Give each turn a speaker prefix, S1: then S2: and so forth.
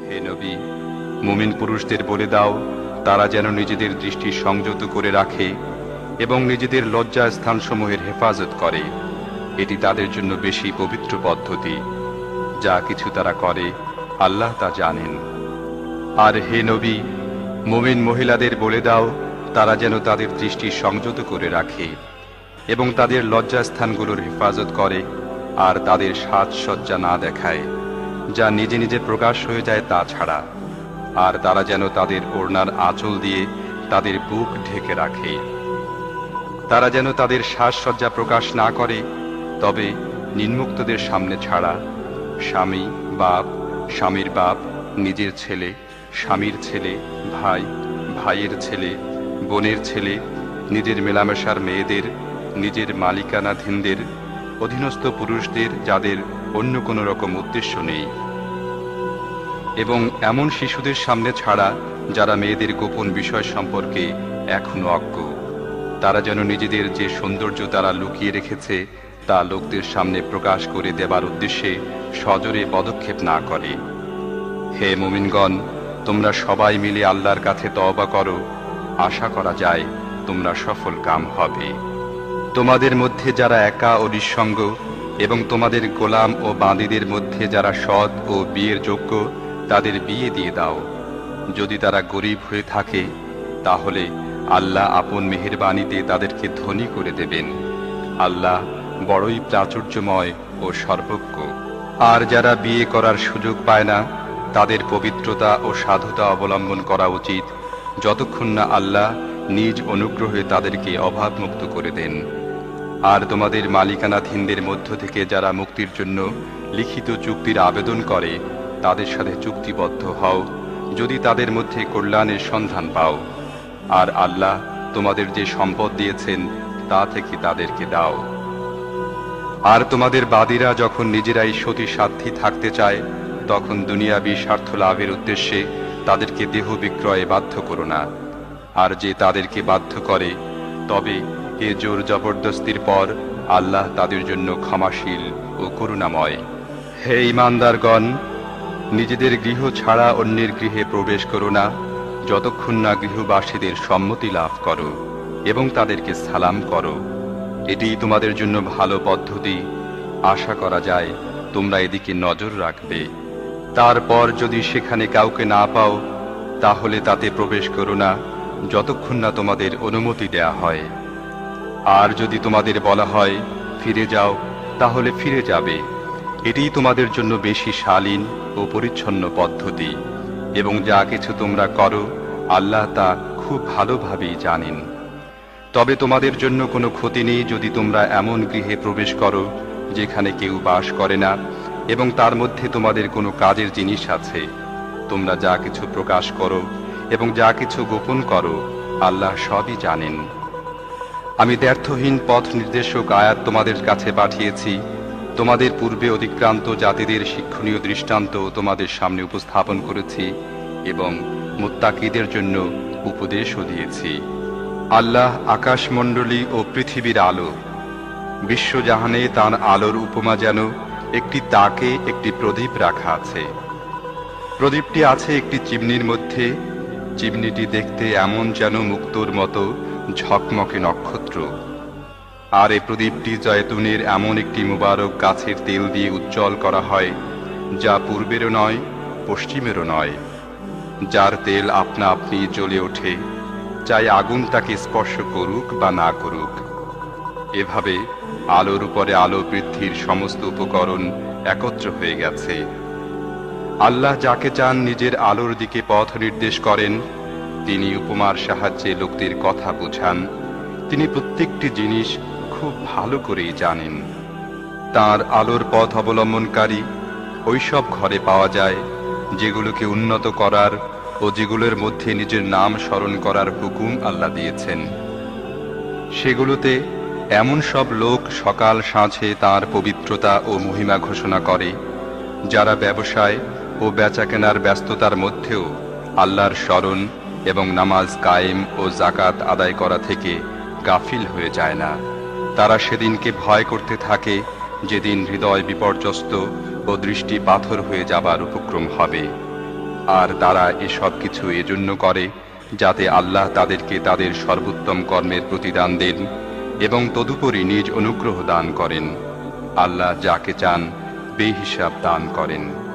S1: হে নবী, মুমিন পুরুষদের বলে দাও তারা যেন নিজেদের দৃষ্টি সংযত করে রাখে এবং নিজেদের লজ্জা স্থানসমূহের হেফাজত করে। এটি তাদের জন্য বেশি পবিত্র পদ্ধতি। যা কিছু তারা করে আল্লাহ তা জানেন। আর হে নবী, মুমিন মহিলাদের বলে দাও তারা যেন তাদের দৃষ্টি সংযত করে রাখে এবং তাদের লজ্জাস্থানগুলোর হেফাজত করে, আর তাদের সাজসজ্জা না দেখায় যা নিজে নিজে প্রকাশ হয়ে যায় তা ছাড়া। আর তারা যেন তাদের ওড়নার আঁচল দিয়ে তাদের বুক ঢেকে রাখে। তারা যেন তাদের সাজসজ্জা প্রকাশ না করে, তবে নিম্মুক্তদের সামনে ছাড়া। স্বামী, বাপ, স্বামীর বাপ, নিজের ছেলে, স্বামীর ছেলে, ভাই, ভাইয়ের ছেলে, বোনের ছেলে, নিজের মেলামেশার মেয়েদের, নিজের মালিকানাধীনদের, অধীনস্থ পুরুষদের যাদের অন্য কোনো রকম উদ্দেশ্য নেই, এবং এমন শিশুদের সামনে ছাড়া যারা মেয়েদের গোপন বিষয় সম্পর্কে এখনো অজ্ঞ। তারা যেন নিজেদের যে সৌন্দর্য তারা লুকিয়ে রেখেছে তা লোকদের সামনে প্রকাশ করে দেবার উদ্দেশ্যে সজোরে পদক্ষেপ না করে। হে মুমিনগণ, তোমরা সবাই মিলে আল্লাহর কাছে তওবা করো, আশা করা যায় তোমরা সফল কাম হবে। তোমাদের মধ্যে যারা একা ও নিঃসঙ্গ এবং তোমাদের গোলাম ও বাঁদীদের মধ্যে যারা সৎ ও বিয়ের যোগ্য তাদের বিয়ে দিয়ে দাও। যদি তারা গরিব হয়ে থাকে তাহলে আল্লাহ আপন মেহেরবানিতে তাদেরকে ধনী করে দেবেন। আল্লাহ বড়ই প্রাচুর্যময় ও সর্বজ্ঞ। আর যারা বিয়ে করার সুযোগ পায় না তাদের পবিত্রতা ও সাধুতা অবলম্বন করা উচিত, যতক্ষণ না আল্লাহ নিজ অনুগ্রহে তাদেরকে অভাবমুক্ত করে দেন। আর তোমাদের মালিকানাধীনদের মধ্য থেকে যারা মুক্তির জন্য লিখিত চুক্তির আবেদন করে তাদের সাথে চুক্তিবদ্ধ হও, যদি তাদের মধ্যে কল্যাণের সন্ধান পাও। আর আল্লাহ তোমাদের যে সম্পদ দিয়েছেন তা থেকে তাদেরকে দাও। আর তোমাদের বাদীরা যখন নিজেরাই সতী সাধ্যী থাকতে চায় তখন দুনিয়াবী স্বার্থ লাভের উদ্দেশ্যে তাদেরকে দেহ বিক্রয়ে বাধ্য করো না। আর যে তাদেরকে বাধ্য করে তবে এ জোর জবরদস্তির পর আল্লাহ তাদের জন্য ক্ষমাশীল ও করুণাময়। হে ঈমানদারগণ, নিজেদের গৃহ ছাড়া অন্যের গৃহে প্রবেশ করো না যতক্ষণ না গৃহবাসীদের সম্মতি লাভ করো এবং তাদেরকে সালাম করো। এটি তোমাদের জন্য ভালো পদ্ধতি। আশা করা যায় তোমরা এদিকে নজর রাখবে। তারপর যদি সেখানে কাউকে না পাও তাহলে তাতে প্রবেশ করো না যতক্ষণ না তোমাদের অনুমতি দেয়া হয়। আর যদি তোমাদের বলা হয় ফিরে যাও তাহলে ফিরে যাবে। এটিই তোমাদের জন্য বেশি শালীন ও পরিচ্ছন্ন পদ্ধতি, এবং যা কিছু তোমরা করো আল্লাহ তা খুব ভালোভাবেই জানেন। তবে তোমাদের জন্য কোনো ক্ষতি নেই যদি তোমরা এমন গৃহে প্রবেশ করো যেখানে কেউ বাস করে না এবং তার মধ্যে তোমাদের কোনো কাজের জিনিস আছে। তোমরা যা কিছু প্রকাশ করো এবং যা কিছু গোপন করো আল্লাহ সবই জানেন। আমি দ্ব্যর্থহীন পথ নির্দেশক আয়াত তোমাদের কাছে পাঠিয়েছি। তোমাদের পূর্বে অতিক্রান্ত জাতিদের শিক্ষণীয় দৃষ্টান্ত তোমাদের সামনে উপস্থাপন করেছি এবং মুত্তাকিদের জন্য উপদেশও দিয়েছি। আল্লাহ আকাশমণ্ডলী ও পৃথিবীর আলো। বিশ্বজাহানে তার আলোর উপমা যেন একটি তাকে একটি প্রদীপ রাখা আছে। প্রদীপটি আছে একটি চিমনির মধ্যে। চিমনিটি দেখতে এমন যেন মুক্তোর মতো ঝকমকে নক্ষত্র। আর এই প্রদীপটি জয়তুনের এমন একটি মুবারক গাছের তেল দিয়ে উজ্জ্বল করা হয় যা পূর্বেরও নয় পশ্চিমেরও নয়, যার তেল আপনা আপনি জ্বলে ওঠে, চাই আগুন তাকে স্পর্শ করুক বা না করুক। এভাবে আলোর উপরে আলো বৃদ্ধির সমস্ত উপকরণ একত্র হয়ে গেছে। আল্লাহ যাকে চান নিজের আলোর দিকে পথ নির্দেশ করেন। তিনি উপমার সাহায্যে লোকদের কথা বোঝান। তিনি প্রত্যেকটি জিনিস খুব ভালো করেই জানেন। তার আলোর পথ অবলম্বনকারী ওইসব ঘরে পাওয়া যায় যেগুলোকে উন্নত করার ও যেগুলোর মধ্যে নিজের নাম স্মরণ করার হুকুম আল্লাহ দিয়েছেন। সেগুলোতে এমন সব লোক সকাল সাঁঝে তাঁর পবিত্রতা ও মহিমা ঘোষণা করে যারা ব্যবসায় ও বেচাকেনার ব্যস্ততার মধ্যেও আল্লাহর স্মরণ এবং নামাজ কায়েম ও জাকাত আদায় করা থেকে গাফিল হয়ে যায় না। তারা সেদিনকে ভয় করতে থাকে যেদিন হৃদয় বিপর্যস্ত ও দৃষ্টি পাথর হয়ে যাবার উপক্রম হবে। আর তারা এসব কিছু এজন্য করে যাতে আল্লাহ তাদেরকে তাদের সর্বোত্তম কর্মের প্রতিদান দেন এবং তদুপরি নিজ অনুগ্রহ দান করেন। আল্লাহ যাকে চান বেহিসাব দান করেন।